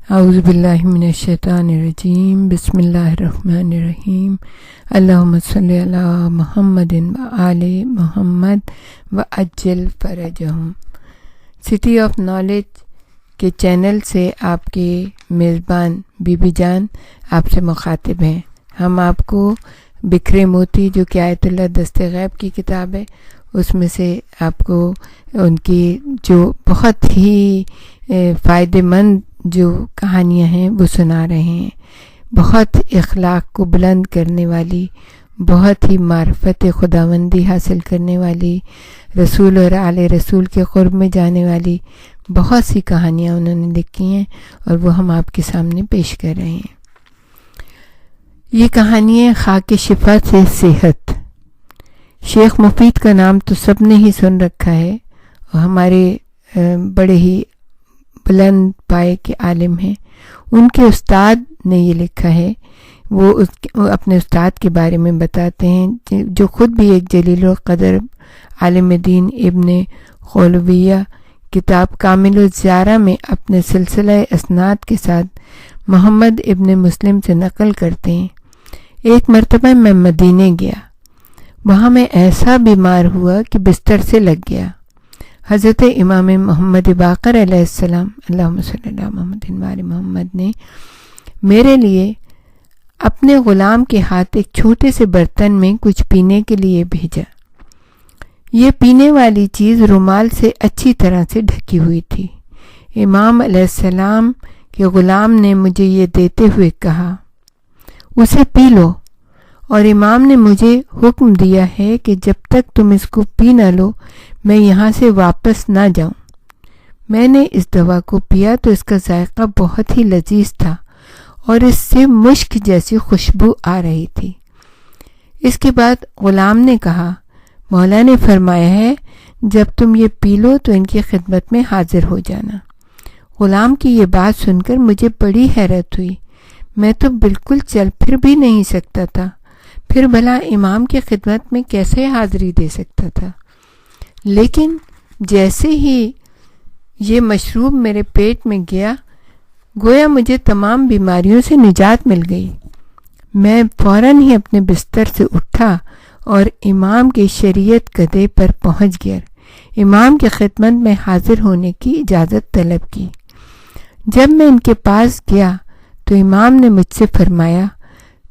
اعوذ باللہ من الشیطان الرجیم بسم اللہ الرحمن الرحیم اللہم صلی علی محمد وآل محمد وعجل فرجہم۔ سٹی آف نالج کے چینل سے آپ کے میزبان بی بی جان آپ سے مخاطب ہیں۔ ہم آپ کو بکھرے موتی جو کہ آیت اللہ دست غیب کی کتاب ہے اس میں سے آپ کو ان کی جو بہت ہی فائدہ مند جو کہانیاں ہیں وہ سنا رہے ہیں۔ بہت اخلاق کو بلند کرنے والی، بہت ہی معرفت خداوندی حاصل کرنے والی، رسول اور آل رسول کے قرب میں جانے والی بہت سی کہانیاں انہوں نے لکھی ہیں اور وہ ہم آپ کے سامنے پیش کر رہے ہیں۔ یہ کہانی ہے خاک شفا سے صحت۔ شیخ مفید کا نام تو سب نے ہی سن رکھا ہے اور ہمارے بڑے ہی بلند پائے کے عالم ہیں۔ ان کے استاد نے یہ لکھا ہے، وہ اپنے استاد کے بارے میں بتاتے ہیں جو خود بھی ایک جلیل القدر عالم دین ابن خولویہ کتاب کامل الزیارہ میں اپنے سلسلہ اسناد کے ساتھ محمد ابن مسلم سے نقل کرتے ہیں۔ ایک مرتبہ میں مدینے گیا، وہاں میں ایسا بیمار ہوا کہ بستر سے لگ گیا۔ حضرت امام محمد باقر علیہ السلام اللہم صلی اللہ محمد وآل محمد نے میرے لیے اپنے غلام کے ہاتھ ایک چھوٹے سے برتن میں کچھ پینے کے لیے بھیجا۔ یہ پینے والی چیز رومال سے اچھی طرح سے ڈھکی ہوئی تھی۔ امام علیہ السلام کے غلام نے مجھے یہ دیتے ہوئے کہا، اسے پی لو، اور امام نے مجھے حکم دیا ہے کہ جب تک تم اس کو پی نہ لو میں یہاں سے واپس نہ جاؤں۔ میں نے اس دوا کو پیا تو اس کا ذائقہ بہت ہی لذیذ تھا اور اس سے مشک جیسی خوشبو آ رہی تھی۔ اس کے بعد غلام نے کہا، مولا نے فرمایا ہے جب تم یہ پی لو تو ان کی خدمت میں حاضر ہو جانا۔ غلام کی یہ بات سن کر مجھے بڑی حیرت ہوئی۔ میں تو بالکل چل پھر بھی نہیں سکتا تھا، پھر بھلا امام کی خدمت میں کیسے حاضری دے سکتا تھا؟ لیکن جیسے ہی یہ مشروب میرے پیٹ میں گیا گویا مجھے تمام بیماریوں سے نجات مل گئی۔ میں فوراً ہی اپنے بستر سے اٹھا اور امام کے شریعت گدھے پر پہنچ گیا۔ امام کی خدمت میں حاضر ہونے کی اجازت طلب کی۔ جب میں ان کے پاس گیا تو امام نے مجھ سے فرمایا،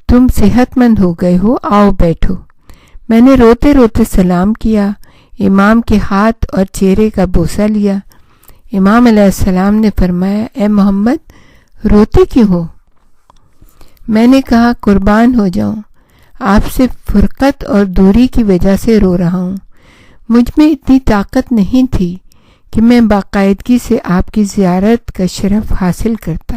تم صحت مند ہو گئے ہو، آؤ بیٹھو۔ میں نے روتے روتے سلام کیا، امام کے ہاتھ اور چہرے کا بوسہ لیا۔ امام علیہ السلام نے فرمایا، اے محمد روتے کیوں ہو؟ میں نے کہا، قربان ہو جاؤں، آپ سے فرقت اور دوری کی وجہ سے رو رہا ہوں۔ مجھ میں اتنی طاقت نہیں تھی کہ میں باقاعدگی سے آپ کی زیارت کا شرف حاصل کرتا۔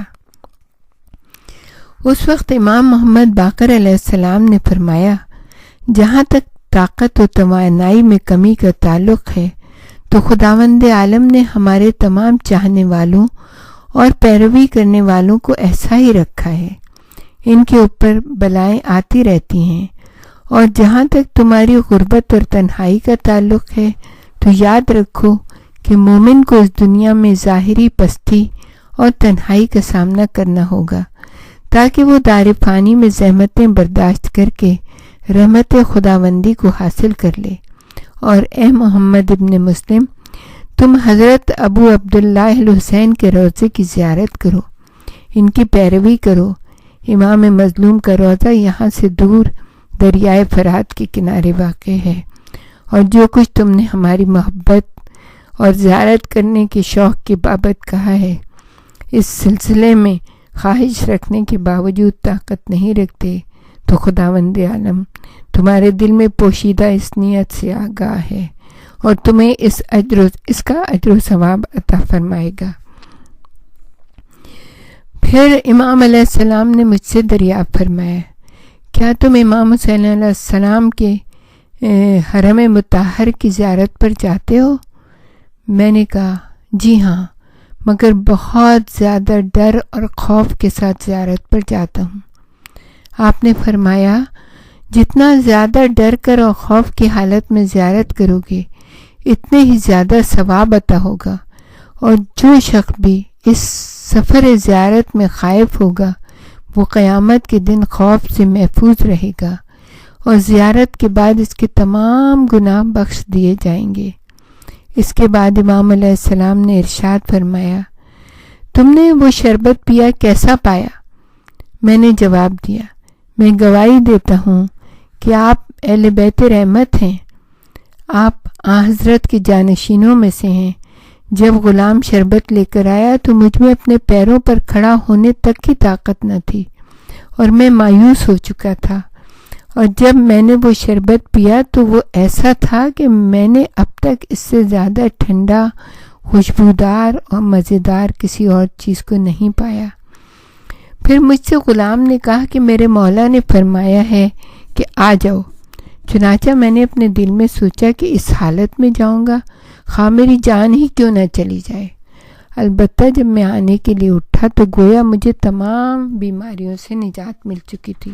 اس وقت امام محمد باقر علیہ السلام نے فرمایا، جہاں تک طاقت و توانائی میں کمی کا تعلق ہے تو خداوند عالم نے ہمارے تمام چاہنے والوں اور پیروی کرنے والوں کو ایسا ہی رکھا ہے۔ ان کے اوپر بلائیں آتی رہتی ہیں، اور جہاں تک تمہاری غربت اور تنہائی کا تعلق ہے تو یاد رکھو کہ مومن کو اس دنیا میں ظاہری پستی اور تنہائی کا سامنا کرنا ہوگا تاکہ وہ دار فانی میں زحمتیں برداشت کر کے رحمت خداوندی کو حاصل کر لے۔ اور اے محمد ابن مسلم، تم حضرت ابو عبداللہ الحسین کے روضے کی زیارت کرو، ان کی پیروی کرو۔ امام مظلوم کا روضہ یہاں سے دور دریائے فرات کے کنارے واقع ہے، اور جو کچھ تم نے ہماری محبت اور زیارت کرنے کے شوق کی بابت کہا ہے، اس سلسلے میں خواہش رکھنے کے باوجود طاقت نہیں رکھتے تو خداوند عالم تمہارے دل میں پوشیدہ اس نیت سے آگاہ ہے اور تمہیں اس کا اجر و ثواب عطا فرمائے گا۔ پھر امام علیہ السلام نے مجھ سے دریافت فرمایا، کیا تم امام حسین علیہ السلام کے حرم مطہر کی زیارت پر جاتے ہو؟ میں نے کہا، جی ہاں، مگر بہت زیادہ ڈر اور خوف کے ساتھ زیارت پر جاتا ہوں۔ آپ نے فرمایا، جتنا زیادہ ڈر کر اور خوف کی حالت میں زیارت کرو گے اتنے ہی زیادہ ثواب عطا ہوگا، اور جو شخص بھی اس سفر زیارت میں خائف ہوگا وہ قیامت کے دن خوف سے محفوظ رہے گا، اور زیارت کے بعد اس کے تمام گناہ بخش دیے جائیں گے۔ اس کے بعد امام علیہ السلام نے ارشاد فرمایا، تم نے وہ شربت پیا کیسا پایا؟ میں نے جواب دیا، میں گواہی دیتا ہوں کہ آپ اہل بیت رحمت ہیں، آپ حضرت کے جانشینوں میں سے ہیں۔ جب غلام شربت لے کر آیا تو مجھ میں اپنے پیروں پر کھڑا ہونے تک کی طاقت نہ تھی اور میں مایوس ہو چکا تھا، اور جب میں نے وہ شربت پیا تو وہ ایسا تھا کہ میں نے اب تک اس سے زیادہ ٹھنڈا، خوشبودار اور مزیدار کسی اور چیز کو نہیں پایا۔ پھر مجھ سے غلام نے کہا کہ میرے مولا نے فرمایا ہے کہ آ جاؤ۔ چنانچہ میں نے اپنے دل میں سوچا کہ اس حالت میں جاؤں گا، خواہ میری جان ہی کیوں نہ چلی جائے۔ البتہ جب میں آنے کے لیے اٹھا تو گویا مجھے تمام بیماریوں سے نجات مل چکی تھی۔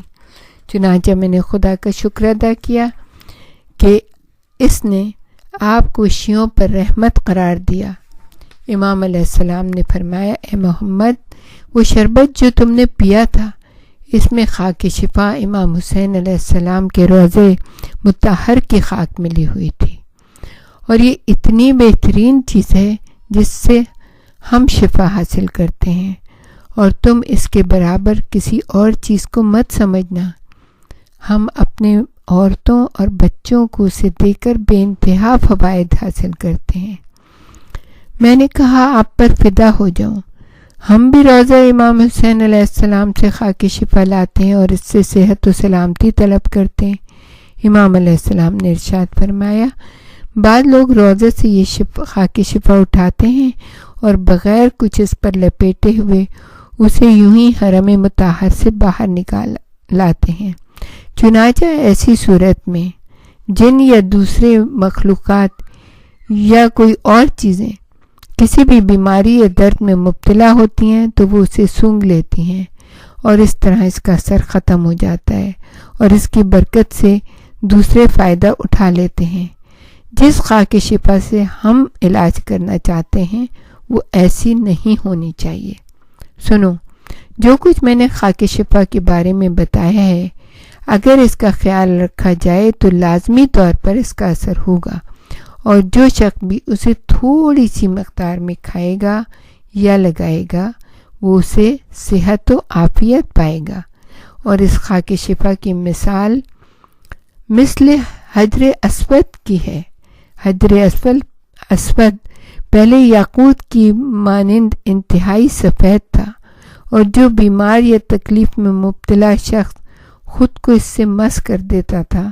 چنانچہ میں نے خدا کا شکر ادا کیا کہ اس نے آپ کو شیعوں پر رحمت قرار دیا۔ امام علیہ السلام نے فرمایا، اے محمد، وہ شربت جو تم نے پیا تھا اس میں خاک شفا امام حسین علیہ السلام کے روضے مطہر کی خاک ملی ہوئی تھی، اور یہ اتنی بہترین چیز ہے جس سے ہم شفا حاصل کرتے ہیں، اور تم اس کے برابر کسی اور چیز کو مت سمجھنا۔ ہم اپنے عورتوں اور بچوں کو اسے دے کر بے انتہا فوائد حاصل کرتے ہیں۔ میں نے کہا، آپ پر فدا ہو جاؤں، ہم بھی روضہ امام حسین علیہ السلام سے خاک شفا لاتے ہیں اور اس سے صحت و سلامتی طلب کرتے ہیں۔ امام علیہ السلام نے ارشاد فرمایا، بعض لوگ روضے سے یہ خاک شفا اٹھاتے ہیں اور بغیر کچھ اس پر لپیٹے ہوئے اسے یوں ہی حرم مطہر سے باہر نکال لاتے ہیں۔ چنانچہ ایسی صورت میں جن یا دوسرے مخلوقات یا کوئی اور چیزیں کسی بھی بیماری یا درد میں مبتلا ہوتی ہیں تو وہ اسے سونگھ لیتی ہیں، اور اس طرح اس کا اثر ختم ہو جاتا ہے اور اس کی برکت سے دوسرے فائدہ اٹھا لیتے ہیں۔ جس خاک شفا سے ہم علاج کرنا چاہتے ہیں وہ ایسی نہیں ہونی چاہیے۔ سنو، جو کچھ میں نے خاک شفا کے بارے میں بتایا ہے، اگر اس کا خیال رکھا جائے تو لازمی طور پر اس کا اثر ہوگا، اور جو شخص بھی اسے تھوڑی سی مقدار میں کھائے گا یا لگائے گا وہ اسے صحت و عافیت پائے گا۔ اور اس خاک شفا کی مثال مثل حجر اسود کی ہے۔ حجر اسود پہلے یاقوت کی مانند انتہائی سفید تھا، اور جو بیمار یا تکلیف میں مبتلا شخص خود کو اس سے مس کر دیتا تھا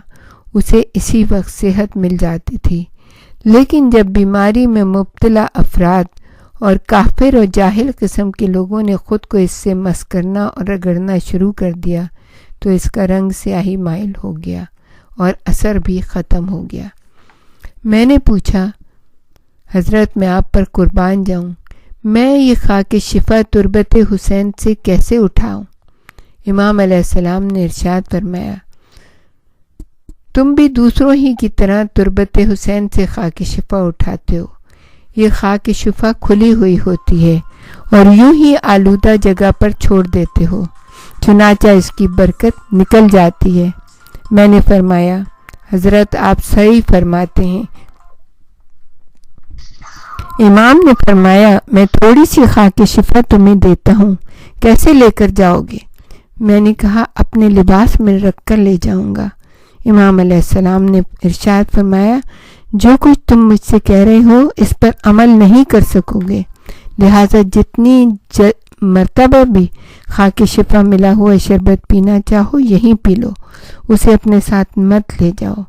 اسے اسی وقت صحت مل جاتی تھی۔ لیکن جب بیماری میں مبتلا افراد اور کافر اور جاہل قسم کے لوگوں نے خود کو اس سے مس کرنا اور رگڑنا شروع کر دیا تو اس کا رنگ سیاہی مائل ہو گیا اور اثر بھی ختم ہو گیا۔ میں نے پوچھا، حضرت میں آپ پر قربان جاؤں، میں یہ خاک شفا تربت حسین سے کیسے اٹھاؤں؟ امام علیہ السلام نے ارشاد فرمایا، تم بھی دوسروں ہی کی طرح تربت حسین سے خاک شفا اٹھاتے ہو۔ یہ خاک شفا کھلی ہوئی ہوتی ہے اور یوں ہی آلودہ جگہ پر چھوڑ دیتے ہو، چنانچہ اس کی برکت نکل جاتی ہے۔ میں نے فرمایا، حضرت آپ صحیح فرماتے ہیں۔ امام نے فرمایا، میں تھوڑی سی خاک شفا تمہیں دیتا ہوں، کیسے لے کر جاؤ گے؟ میں نے کہا، اپنے لباس میں رکھ کر لے جاؤں گا۔ امام علیہ السلام نے ارشاد فرمایا، جو کچھ تم مجھ سے کہہ رہے ہو اس پر عمل نہیں کر سکو گے، لہٰذا جتنی مرتبہ بھی خاک شفا ملا ہوا شربت پینا چاہو یہیں پی لو، اسے اپنے ساتھ مت لے جاؤ،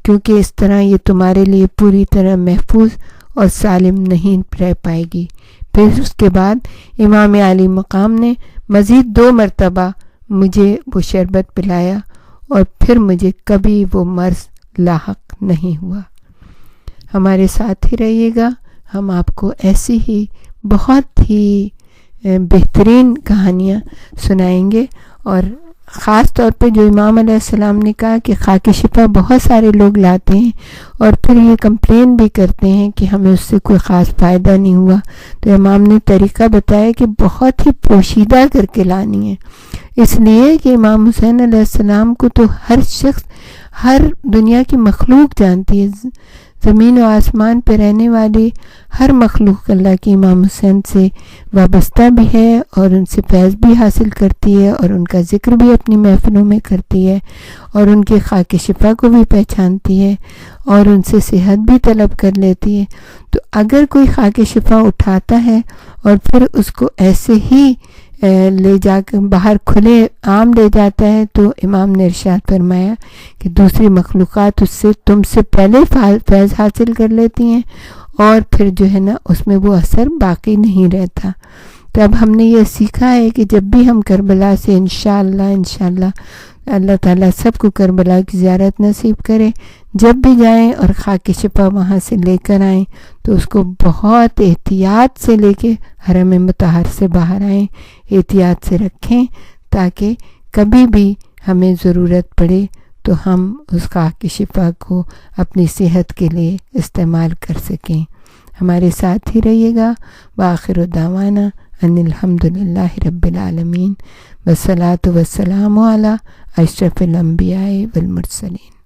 کیونکہ اس طرح یہ تمہارے لیے پوری طرح محفوظ اور سالم نہیں رہ پائے گی۔ پھر اس کے بعد امام عالی مقام نے مزید 2 مرتبہ مجھے وہ شربت پلایا، اور پھر مجھے کبھی وہ مرض لاحق نہیں ہوا۔ ہمارے ساتھ ہی رہیے گا، ہم آپ کو ایسی ہی بہت ہی بہترین کہانیاں سنائیں گے، اور خاص طور پہ جو امام علیہ السلام نے کہا کہ خاک شفا بہت سارے لوگ لاتے ہیں اور پھر یہ کمپلین بھی کرتے ہیں کہ ہمیں اس سے کوئی خاص فائدہ نہیں ہوا، تو امام نے طریقہ بتایا کہ بہت ہی پوشیدہ کر کے لانی ہے، اس لیے کہ امام حسین علیہ السلام کو تو ہر شخص، ہر دنیا کی مخلوق جانتی ہے، زمین و آسمان پہ رہنے والی ہر مخلوق اللہ کی امام حسین سے وابستہ بھی ہے اور ان سے فیض بھی حاصل کرتی ہے اور ان کا ذکر بھی اپنی محفلوں میں کرتی ہے اور ان کے خاک شفا کو بھی پہچانتی ہے اور ان سے صحت بھی طلب کر لیتی ہے۔ تو اگر کوئی خاک شفا اٹھاتا ہے اور پھر اس کو ایسے ہی لے جا کر باہر کھلے عام لے جاتا ہے، تو امام نے ارشاد فرمایا کہ دوسری مخلوقات اس سے تم سے پہلے فیض حاصل کر لیتی ہیں اور پھر جو ہے نا اس میں وہ اثر باقی نہیں رہتا۔ تو اب ہم نے یہ سیکھا ہے کہ جب بھی ہم کربلا سے انشاءاللہ اللہ تعالیٰ سب کو کربلا کی زیارت نصیب کرے، جب بھی جائیں اور خاک شفا وہاں سے لے کر آئیں تو اس کو بہت احتیاط سے لے کے حرم مطہر سے باہر آئیں، احتیاط سے رکھیں تاکہ کبھی بھی ہمیں ضرورت پڑے تو ہم اس خاک شفا کو اپنی صحت کے لیے استعمال کر سکیں۔ ہمارے ساتھ ہی رہیے گا۔ وآخر دعوانا ان الحمدللہ رب العالمین والصلاة والسلام علی اشرف الانبیاء والمرسلین۔